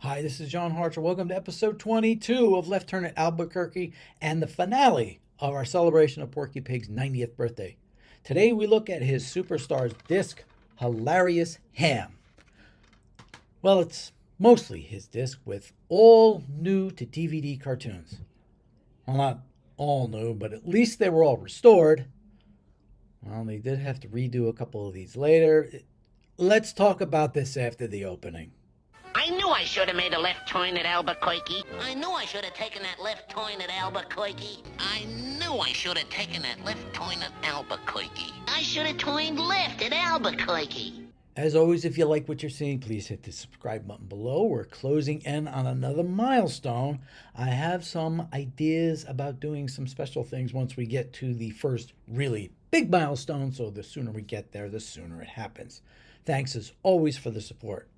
Hi, this is John Harcher. Welcome to episode 22 of Left Turn at Albuquerque and the finale of our celebration of Porky Pig's 90th birthday. Today we look at his Superstars disc, Hilarious Ham. Well, it's mostly his disc with all new to DVD cartoons. Well, not all new, but at least they were all restored. Well, they did have to redo a couple of these later. Let's talk about this after the opening. I knew I should have made a left turn at Albuquerque. I knew I should have taken that left turn at Albuquerque. I knew I should have taken that left turn at Albuquerque. I should have turned left at Albuquerque. As always, if you like what you're seeing, please hit the subscribe button below. We're closing in on another milestone. I have some ideas about doing some special things once we get to the first really big milestone, so the sooner we get there, the sooner it happens. Thanks as always for the support.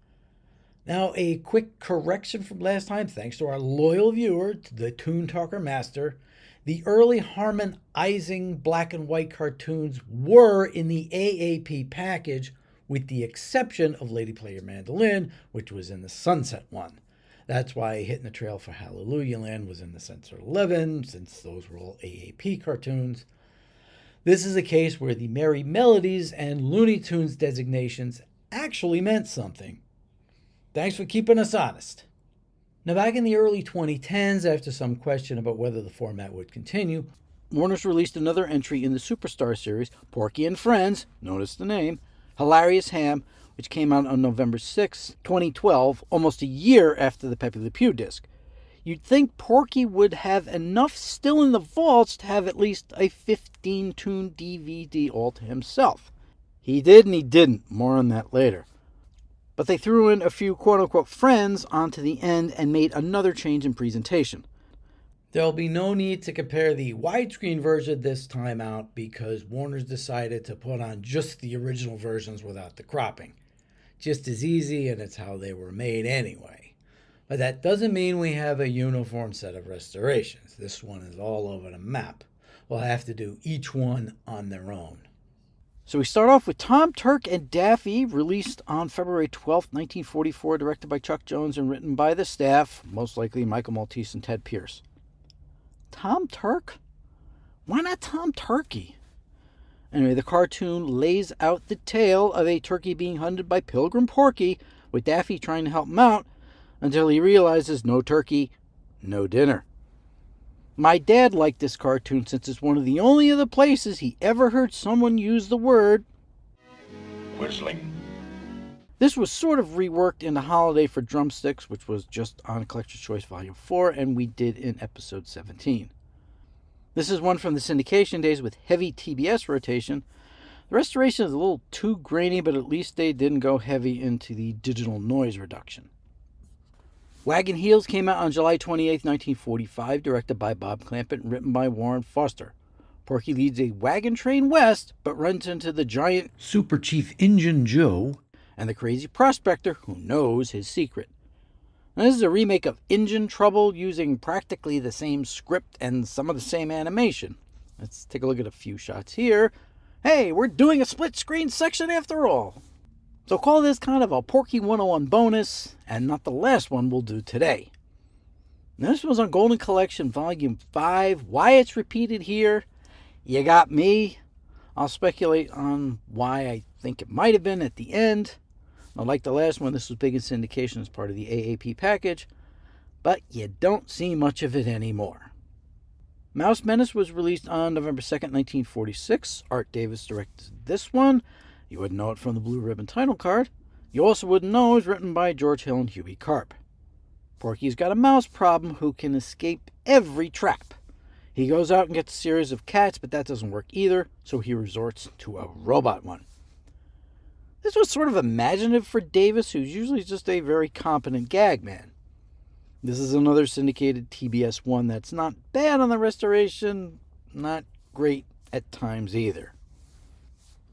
Now, a quick correction from last time, thanks to our loyal viewer, the Toon Talker Master. The early harmonizing black and white cartoons were in the AAP package, with the exception of Lady Play Your Mandolin, which was in the Sunset one. That's why Hitting the Trail for Hallelujah Land was in the Censor 11, since those were all AAP cartoons. This is a case where the Merry Melodies and Looney Tunes designations actually meant something. Thanks for keeping us honest. Now, back in the early 2010s, after some question about whether the format would continue, Warner's released another entry in the Superstar series, Porky and Friends, notice the name, Hilarious Ham, which came out on November 6, 2012, almost a year after the Pepe Le Pew disc. You'd think Porky would have enough still in the vaults to have at least a 15-tune DVD all to himself. He did and he didn't. More on that later. But they threw in a few quote-unquote friends onto the end and made another change in presentation. There'll be no need to compare the widescreen version this time out because Warner's decided to put on just the original versions without the cropping. Just as easy, and it's how they were made anyway. But that doesn't mean we have a uniform set of restorations. This one is all over the map. We'll have to do each one on their own. So we start off with Tom, Turk, and Daffy, released on February 12, 1944, directed by Chuck Jones and written by the staff, most likely Michael Maltese and Ted Pierce. Tom Turk? Why not Tom Turkey? Anyway, the cartoon lays out the tale of a turkey being hunted by Pilgrim Porky, with Daffy trying to help him out, until he realizes no turkey, no dinner. My dad liked this cartoon since it's one of the only other places he ever heard someone use the word whistling. This was sort of reworked into Holiday for Drumsticks, which was just on Collector's Choice Volume 4, and we did in episode 17. This is one from the syndication days with heavy TBS rotation. The restoration is a little too grainy, but at least they didn't go heavy into the digital noise reduction. Wagon Heels came out on July 28, 1945, directed by Bob Clampett and written by Warren Foster. Porky leads a wagon train west, but runs into the giant Super Chief Injun Joe and the crazy prospector who knows his secret. Now, this is a remake of Injun Trouble using practically the same script and some of the same animation. Let's take a look at a few shots here. Hey, we're doing a split screen section after all. So call this kind of a Porky 101 bonus, and not the last one we'll do today. Now, this was on Golden Collection Volume 5. Why it's repeated here, you got me. I'll speculate on why I think it might have been at the end. Now, like the last one, this was big in syndication as part of the AAP package, but you don't see much of it anymore. Mouse Menace was released on November 2nd, 1946. Art Davis directed this one. You wouldn't know it from the blue ribbon title card. You also wouldn't know it was written by George Hill and Huey Carp. Porky's got a mouse problem who can escape every trap. He goes out and gets a series of cats, but that doesn't work either, so he resorts to a robot one. This was sort of imaginative for Davis, who's usually just a very competent gag man. This is another syndicated TBS one that's not bad on the restoration, not great at times either.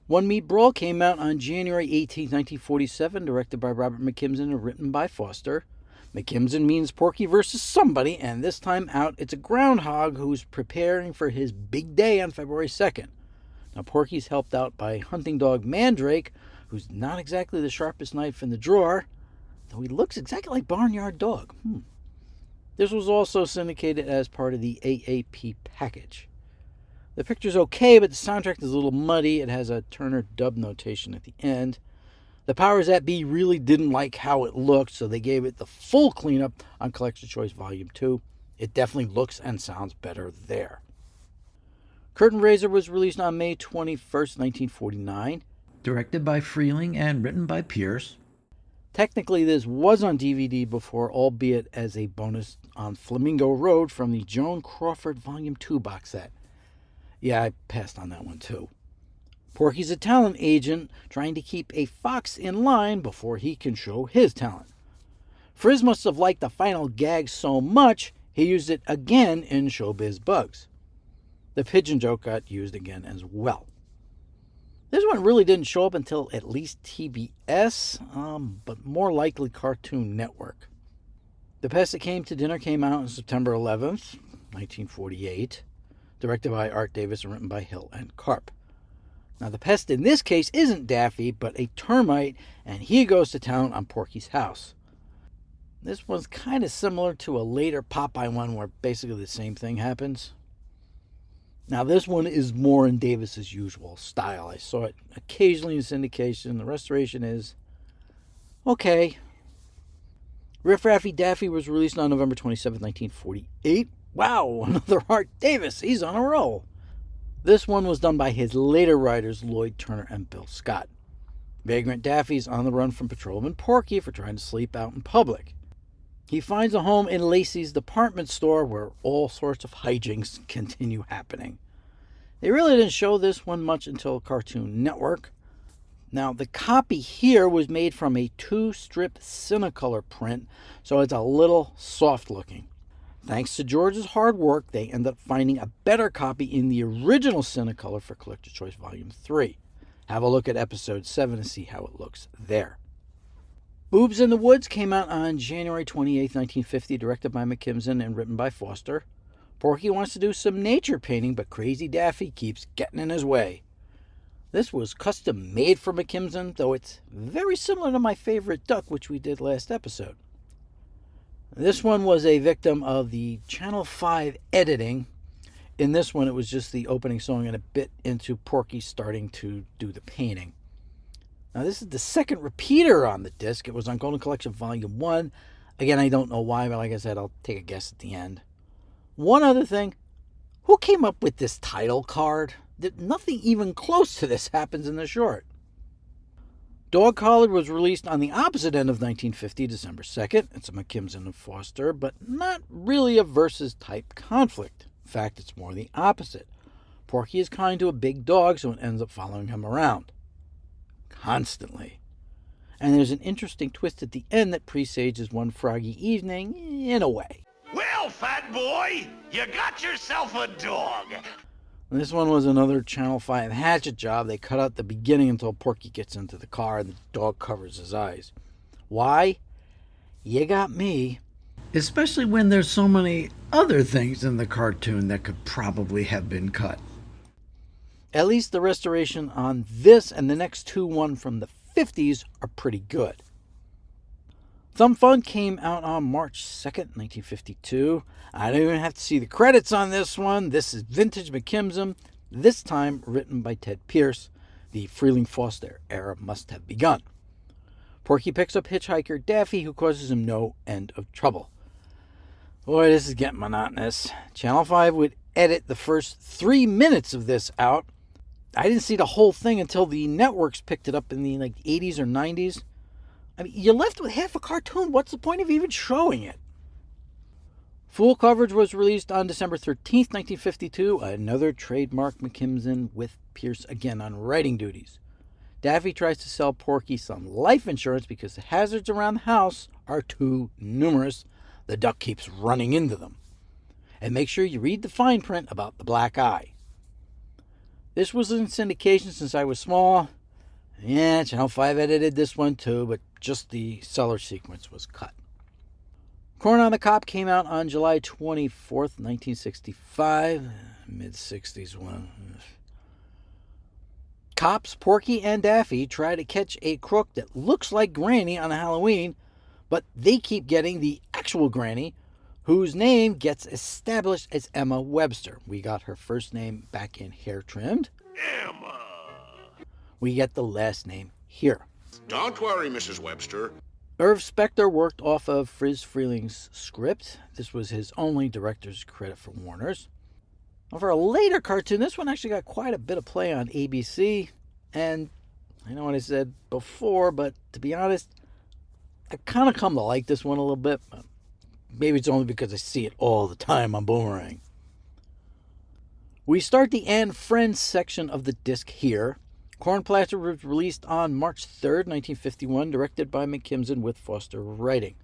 One Meat Brawl came out on January 18, 1947, directed by Robert McKimson and written by Foster. McKimson means Porky versus somebody, and this time out it's a groundhog who's preparing for his big day on February 2nd. Now, Porky's helped out by hunting dog Mandrake, who's not exactly the sharpest knife in the drawer. though he looks exactly like Barnyard Dog. This was also syndicated as part of the AAP package. The picture's okay, but the soundtrack is a little muddy. It has a Turner dub notation at the end. The powers that be really didn't like how it looked, so they gave it the full cleanup on Collector's Choice Volume 2. It definitely looks and sounds better there. Curtain Raiser was released on May 21st, 1949. Directed by Freeling and written by Pierce. Technically, this was on DVD before, albeit as a bonus on Flamingo Road from the Joan Crawford Volume 2 box set. Yeah, I passed on that one too. Porky's a talent agent trying to keep a fox in line before he can show his talent. Frizz must have liked the final gag so much, he used it again in Showbiz Bugs. The pigeon joke got used again as well. This one really didn't show up until at least TBS, but more likely Cartoon Network. The Pest That Came to Dinner came out on September 11th, 1948, directed by Art Davis and written by Hill and Karp. Now, the pest in this case isn't Daffy, but a termite, and he goes to town on Porky's house. This one's kind of similar to a later Popeye one where basically the same thing happens. Now, this one is more in Davis's usual style. I saw it occasionally in syndication. The restoration is okay. Riff, Raffy, Daffy was released on November 27, 1948. Wow, another Art Davis. He's on a roll. This one was done by his later writers, Lloyd Turner and Bill Scott. Vagrant Daffy's on the run from Patrolman Porky for trying to sleep out in public. He finds a home in Lacey's department store where all sorts of hijinks continue happening. They really didn't show this one much until Cartoon Network. Now, the copy here was made from a 2-strip Cinecolor print, so it's a little soft looking. Thanks to George's hard work, they end up finding a better copy in the original Cinecolor for Collector's Choice Volume 3. Have a look at Episode 7 to see how it looks there. Boobs in the Woods came out on January 28, 1950, directed by McKimson and written by Foster. Porky wants to do some nature painting, but Crazy Daffy keeps getting in his way. This was custom made for McKimson, though it's very similar to my favorite duck, which we did last episode. This one was a victim of the Channel 5 editing. In this one, it was just the opening song and a bit into Porky starting to do the painting. Now, this is the second repeater on the disc. It was on Golden Collection Volume 1. Again, I don't know why, but like I said, I'll take a guess at the end. One other thing. Who came up with this title card? Nothing even close to this happens in the short. Dog Collared was released on the opposite end of 1950, December 2nd. It's a McKimson and Foster, but not really a versus-type conflict. In fact, it's more the opposite. Porky is kind to a big dog, so it ends up following him around. Constantly. And there's an interesting twist at the end that presages one froggy evening, in a way. Well, fat boy, you got yourself a dog. This one was another Channel 5 hatchet job. They cut out the beginning until Porky gets into the car and the dog covers his eyes. Why? You got me. Especially when there's so many other things in the cartoon that could probably have been cut. At least the restoration on this and the next one from the 50s are pretty good. Thumb Fun came out on March 2nd, 1952. I don't even have to see the credits on this one. This is vintage McKimson, this time written by Ted Pierce. The Freeling Foster era must have begun. Porky picks up hitchhiker Daffy, who causes him no end of trouble. Boy, this is getting monotonous. Channel 5 would edit the first 3 minutes of this out. I didn't see the whole thing until the networks picked it up in the 80s or 90s. I mean, you're left with half a cartoon. What's the point of even showing it? Full coverage was released on December 13th, 1952. Another trademark McKimson with Pierce again on writing duties. Daffy tries to sell Porky some life insurance because the hazards around the house are too numerous. The duck keeps running into them. And make sure you read the fine print about the black eye. This was in syndication since I was small. Yeah, Channel 5 edited this one too, but just the cellar sequence was cut. Corn on the Cob came out on July 24th, 1965. Mid-60s one. Cops, Porky and Daffy try to catch a crook that looks like Granny on Halloween, But they keep getting the actual granny, whose name gets established as Emma Webster. We got her first name back in Hair Trimmed. Emma! We get the last name here. Don't worry, Mrs. Webster. Irv Spector worked off of Friz Freeling's script. This was his only director's credit for Warner's. Now for a later cartoon, this one actually got quite a bit of play on ABC. And I know what I said before, but to be honest, I kind of come to like this one a little bit. Maybe it's only because I see it all the time on Boomerang. We start the And Friends section of the disc here. Corn Plastered was released on March 3rd, 1951, directed by McKimson with Foster writing.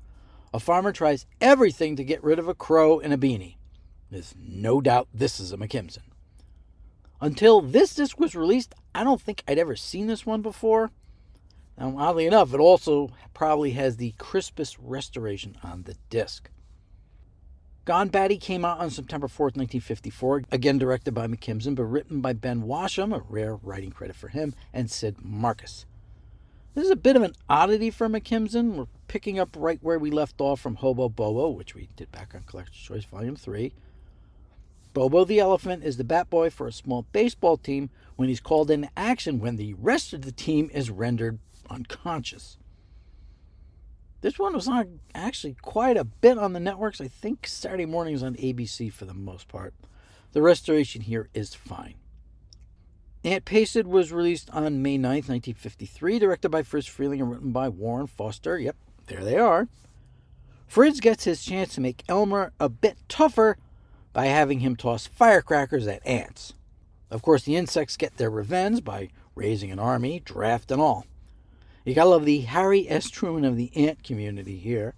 A farmer tries everything to get rid of a crow in a beanie. There's no doubt this is a McKimson. Until this disc was released, I don't think I'd ever seen this one before. Now, oddly enough, it also probably has the crispest restoration on the disc. Gone Batty came out on September 4th, 1954, again directed by McKimson, but written by Ben Washam, a rare writing credit for him, and Sid Marcus. This is a bit of an oddity for McKimson. We're picking up right where we left off from Hobo Bobo, which we did back on Collector's Choice Volume 3. Bobo the elephant is the bat boy for a small baseball team when he's called into action when the rest of the team is rendered unconscious. This one was on actually quite a bit on the networks. I think Saturday mornings on ABC for the most part. The restoration here is fine. Aunt Pasted was released on May 9th, 1953, directed by Friz Freeling and written by Warren Foster. Yep, there they are. Friz gets his chance to make Elmer a bit tougher by having him toss firecrackers at ants. Of course, the insects get their revenge by raising an army, draft and all. You gotta love the Harry S. Truman of the ant community here.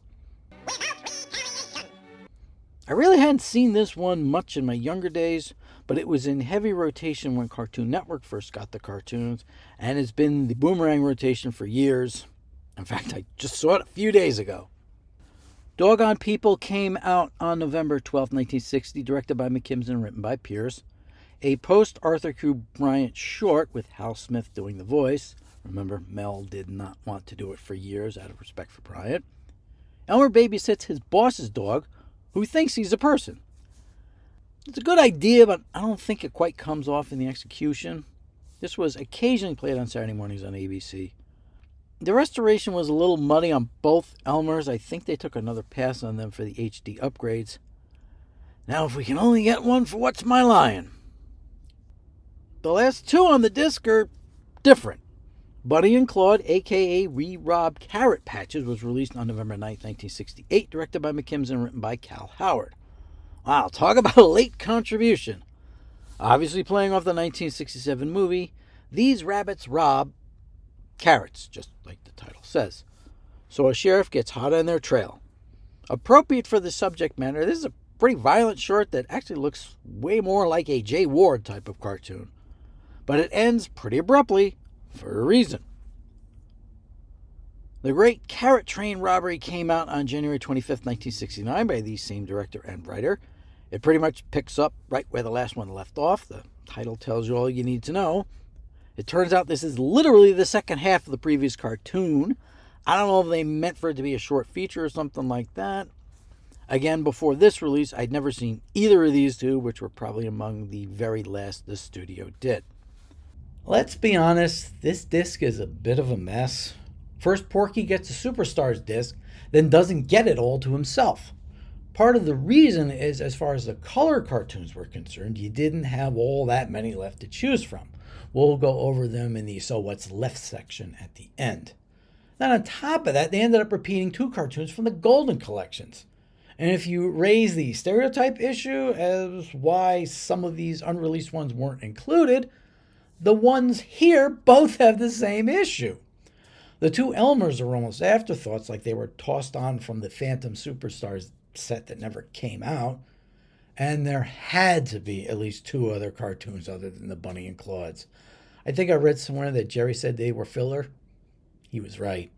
I really hadn't seen this one much in my younger days, but it was in heavy rotation when Cartoon Network first got the cartoons, and it's been the Boomerang rotation for years. In fact, I just saw it a few days ago. Doggone People came out on November 12, 1960, directed by McKimson, written by Pierce. A post-Arthur Q. Bryant short with Hal Smith doing the voice. Remember, Mel did not want to do it for years out of respect for Bryant. Elmer babysits his boss's dog, who thinks he's a person. It's a good idea, but I don't think it quite comes off in the execution. This was occasionally played on Saturday mornings on ABC. The restoration was a little muddy on both Elmers. I think they took another pass on them for the HD upgrades. Now, if we can only get one for What's My Lion? The last two on the disc are different. Buddy and Claude, a.k.a. Re-Rob Carrot Patches, was released on November 9, 1968, directed by McKimson and written by Cal Howard. Wow, talk about a late contribution. Obviously playing off the 1967 movie, these rabbits rob carrots, just like the title says. So a sheriff gets hot on their trail. Appropriate for the subject matter, this is a pretty violent short that actually looks way more like a Jay Ward type of cartoon. But it ends pretty abruptly, for a reason. The Great Carrot Train Robbery came out on January 25th, 1969 by the same director and writer. It pretty much picks up right where the last one left off. The title tells you all you need to know. It turns out this is literally the second half of the previous cartoon. I don't know if they meant for it to be a short feature or something like that. Again, before this release, I'd never seen either of these two, which were probably among the very last the studio did. Let's be honest, this disc is a bit of a mess. First, Porky gets a Superstars disc, then doesn't get it all to himself. Part of the reason is, as far as the color cartoons were concerned, you didn't have all that many left to choose from. We'll go over them in the So What's Left section at the end. Then on top of that, they ended up repeating two cartoons from the Golden Collections. And if you raise the stereotype issue as why some of these unreleased ones weren't included, the ones here both have the same issue. The two Elmers are almost afterthoughts, like they were tossed on from the Phantom Superstars set that never came out. And there had to be at least two other cartoons other than the Bunny and Claude's. I think I read somewhere that Jerry said they were filler. He was right.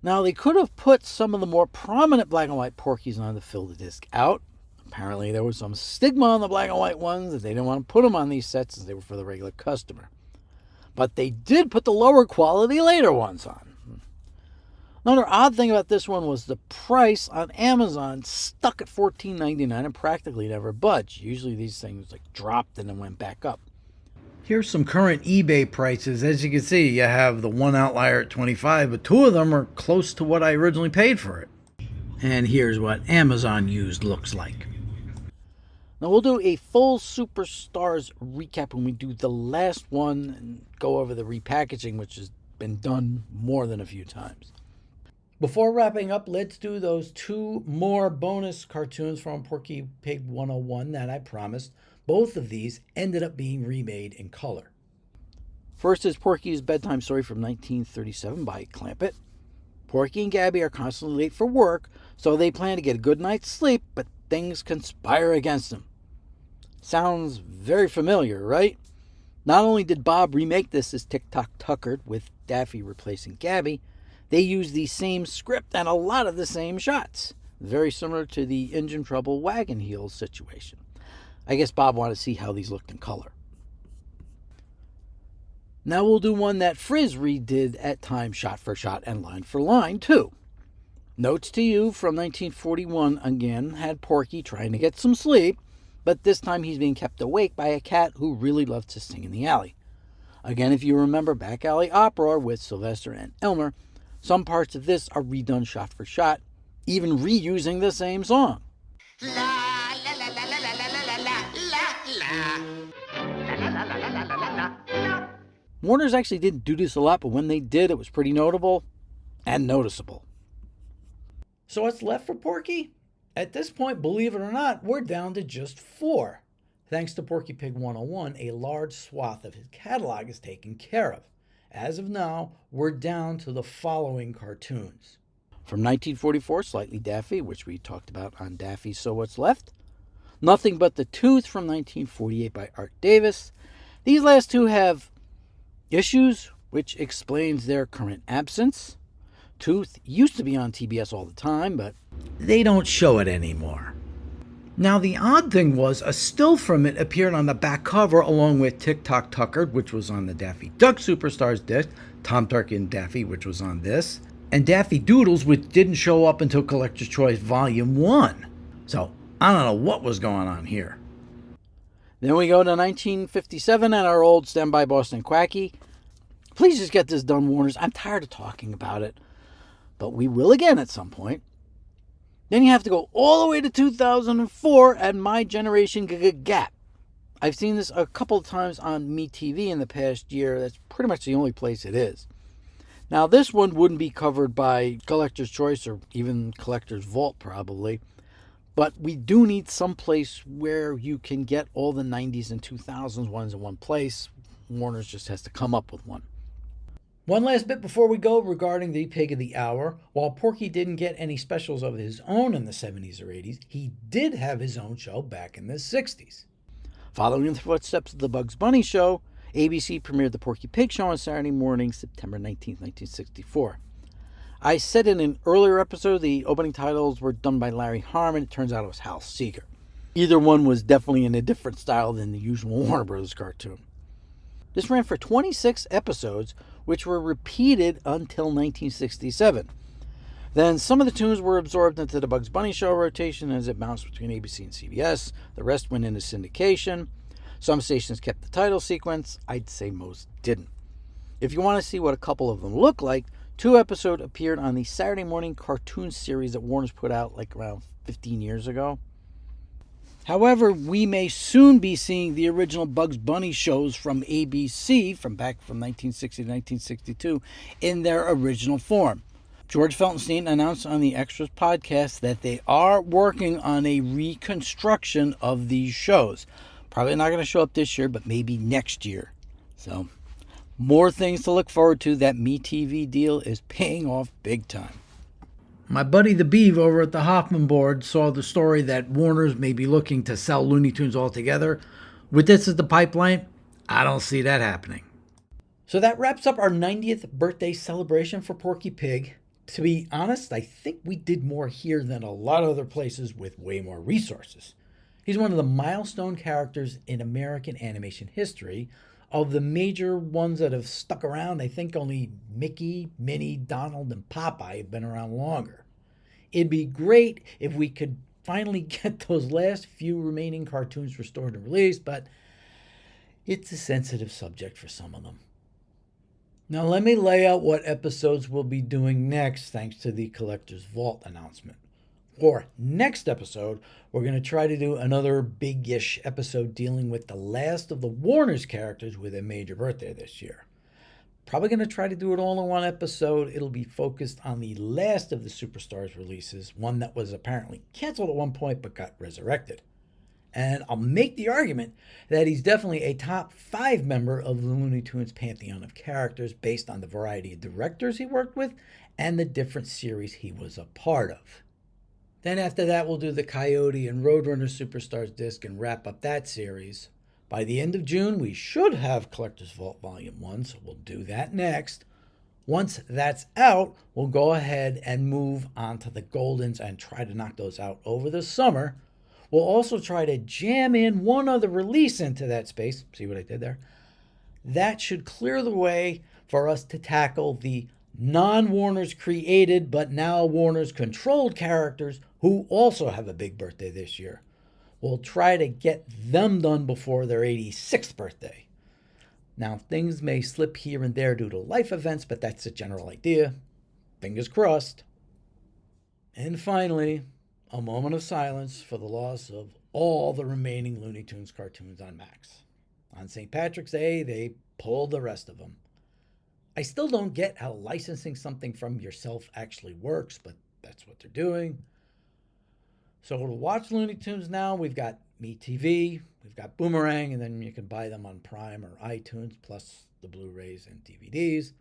Now, they could have put some of the more prominent black and white Porkies on to fill the disc out. Apparently, there was some stigma on the black and white ones that they didn't want to put them on these sets as they were for the regular customer. But they did put the lower quality later ones on. Another odd thing about this one was the price on Amazon stuck at $14.99 and practically never budged. Usually these things like dropped and then went back up. Here's some current eBay prices. As you can see, you have the one outlier at $25, but two of them are close to what I originally paid for it. And here's what Amazon used looks like. Now we'll do a full Superstars recap when we do the last one and go over the repackaging, which has been done more than a few times. Before wrapping up, let's do those two more bonus cartoons from Porky Pig 101 that I promised. Both of these ended up being remade in color. First is Porky's Bedtime Story from 1937 by Clampett. Porky and Gabby are constantly late for work, so they plan to get a good night's sleep, but things conspire against them. Sounds very familiar, right? Not only did Bob remake this as Tick-Tock Tuckered, with Daffy replacing Gabby, they used the same script and a lot of the same shots. Very similar to the Engine Trouble Wagon Heels situation. I guess Bob wanted to see how these looked in color. Now we'll do one that Frizz redid at time shot for shot and line for line too. Notes to You from 1941 again had Porky trying to get some sleep, but this time he's being kept awake by a cat who really loves to sing in the alley. Again, if you remember Back Alley Opera with Sylvester and Elmer, some parts of this are redone shot for shot, even reusing the same song. La la la la la la la la la la la. Warner's actually didn't do this a lot, but when they did, it was pretty notable and noticeable. So what's left for Porky? At this point, believe it or not, we're down to just 4. Thanks to Porky Pig 101, a large swath of his catalog is taken care of. As of now, we're down to the following cartoons. From 1944, Slightly Daffy, which we talked about on Daffy's So What's Left. Nothing But the Tooth from 1948 by Art Davis. These last two have issues, which explains their current absence. Tooth used to be on TBS all the time, but they don't show it anymore. Now, the odd thing was a still from it appeared on the back cover along with Tick-Tock Tuckered, which was on the Daffy Duck Superstars disc, Turk and Daffy, which was on this, and Daffy Doodles, which didn't show up until Collector's Choice Volume 1. So, I don't know what was going on here. Then we go to 1957 and our old Standby Boston Quacky. Please just get this done, Warners. I'm tired of talking about it. But we will again at some point. Then you have to go all the way to 2004 and My Generation Gap. I've seen this a couple of times on MeTV in the past year. That's pretty much the only place it is. Now, this one wouldn't be covered by Collector's Choice or even Collector's Vault, probably. But we do need some place where you can get all the 90s and 2000s ones in one place. Warner's just has to come up with one. One last bit before we go regarding the Pig of the Hour. While Porky didn't get any specials of his own in the 70s or 80s, he did have his own show back in the 60s. Following in the footsteps of the Bugs Bunny show, ABC premiered the Porky Pig show on Saturday morning, September 19, 1964. I said in an earlier episode the opening titles were done by Larry Harmon. It turns out it was Hal Seeger. Either one was definitely in a different style than the usual Warner Brothers cartoon. This ran for 26 episodes, which were repeated until 1967. Then some of the tunes were absorbed into the Bugs Bunny show rotation as it bounced between ABC and CBS. The rest went into syndication. Some stations kept the title sequence. I'd say most didn't. If you want to see what a couple of them look like, 2 episodes appeared on the Saturday morning cartoon series that Warner's put out like around 15 years ago. However, we may soon be seeing the original Bugs Bunny shows from ABC from 1960 to 1962 in their original form. George Feltenstein announced on the Extras podcast that they are working on a reconstruction of these shows. Probably not going to show up this year, but maybe next year. So, more things to look forward to. That MeTV deal is paying off big time. My buddy the Beav over at the Hoffman board saw the story that Warner's may be looking to sell Looney Tunes altogether. With this as the pipeline, I don't see that happening. So that wraps up our 90th birthday celebration for Porky Pig. To be honest, I think we did more here than a lot of other places with way more resources. He's one of the milestone characters in American animation history, Of the major ones that have stuck around, I think only Mickey, Minnie, Donald, and Popeye have been around longer. It'd be great if we could finally get those last few remaining cartoons restored and released, but it's a sensitive subject for some of them. Now let me lay out what episodes we'll be doing next thanks to the Collector's Vault announcement. For next episode, we're going to try to do another big-ish episode dealing with the last of the Warner's characters with a major birthday this year. Probably going to try to do it all in one episode. It'll be focused on the last of the Superstars releases, one that was apparently canceled at one point but got resurrected. And I'll make the argument that he's definitely a top 5 member of the Looney Tunes pantheon of characters based on the variety of directors he worked with and the different series he was a part of. Then after that, we'll do the Coyote and Roadrunner Superstars disc and wrap up that series. By the end of June, we should have Collector's Vault Volume 1, so we'll do that next. Once that's out, we'll go ahead and move on to the Goldens and try to knock those out over the summer. We'll also try to jam in one other release into that space. See what I did there? That should clear the way for us to tackle the non-Warner's created but now Warner's controlled characters who also have a big birthday this year. We'll try to get them done before their 86th birthday. Now, things may slip here and there due to life events, but that's a general idea. Fingers crossed. And finally, a moment of silence for the loss of all the remaining Looney Tunes cartoons on Max. On St. Patrick's Day, they pulled the rest of them. I still don't get how licensing something from yourself actually works, but that's what they're doing. So to watch Looney Tunes now, we've got MeTV, we've got Boomerang, and then you can buy them on Prime or iTunes, plus the Blu-rays and DVDs.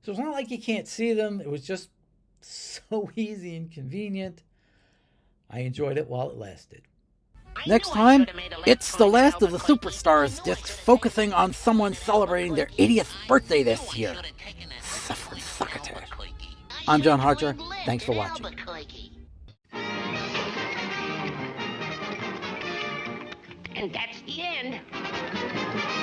So it's not like you can't see them. It was just so easy and convenient. I enjoyed it while it lasted. Next time, it's the last of the Superstars disc focusing on someone celebrating their 80th birthday this year. Suffragette. I'm John Harcher. Thanks for watching. And that's the end.